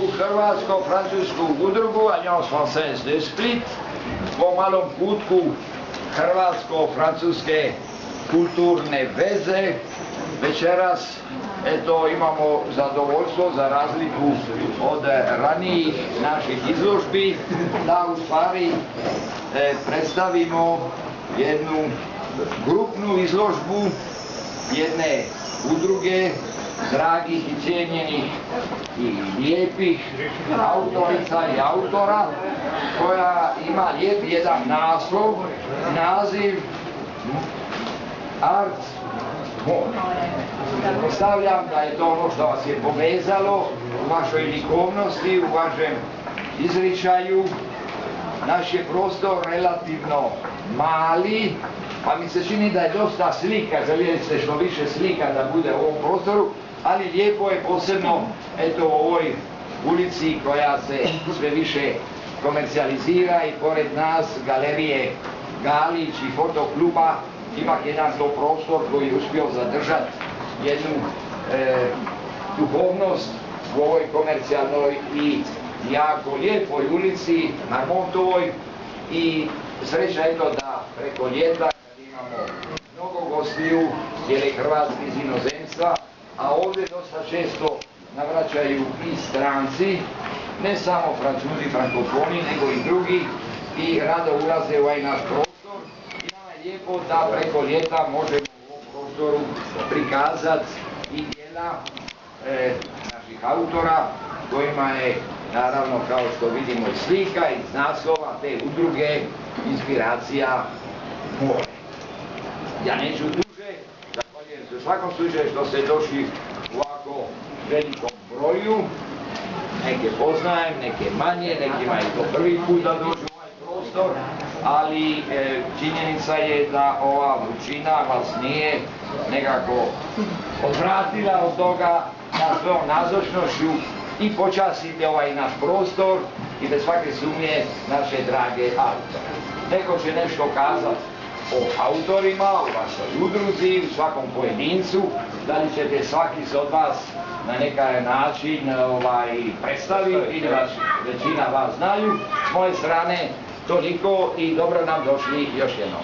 u Hrvatsko-francusku udrugu Alliance Française de Split po malom kutku hrvatsko-francuske kulturne veze. Večeras imamo zadovoljstvo za razliku od ranijih naših izložbi da u stvari predstavimo jednu grupnu izložbu jedne udruge dragih i cijenjenih i lijepih autorica i autora koja ima lijep jedan naziv Art Mode. Pretpostavljam da je to ono što vas je povezalo u vašoj likovnosti, u vašem izričaju. Naš je prostor relativno mali, pa mi se čini da je dosta slika, željeli ste što više slika da bude u ovom prostoru, ali lijepo je posebno u ovoj ulici koja se sve više komercijalizira i pored nas galerije Galić i fotokluba ima jedan to prostor koji je uspio zadržati jednu duhovnost u ovoj komercijalnoj i jako lijepoj ulici Marmontovoj i sreća da preko ljeta kad imamo mnogo gostiju cijeli Hrvatski iz inozemstva, a ovdje dosta često navraćaju i stranci, ne samo Francuzi, Frankofoni, nego i drugi i rado ulaze u ovaj naš prostor. I nama je lijepo da preko ljeta možemo u ovom prostoru prikazati i djela naših autora kojima je naravno kao što vidimo i slika iz naslova te udruge inspiracija more. Ja neću duže, zahvaljujem se u svakom slučaju što ste došli u ovako velikom broju. Neke poznajem, neke manje, nekima je to prvi put da dođu u ovaj prostor, ali činjenica je da ova vrućina vas nije nekako odvratila od toga na svojom nazočnošću i počastite ovaj naš prostor i bez svake sumnje naše drage autore. Neko će nešto kazati o autorima, o vašoj udruzi, u svakom pojedincu, da li ćete svaki od vas na nekaj način predstaviti ili većina vas znaju. S moje strane toliko i dobro nam došli još jednom.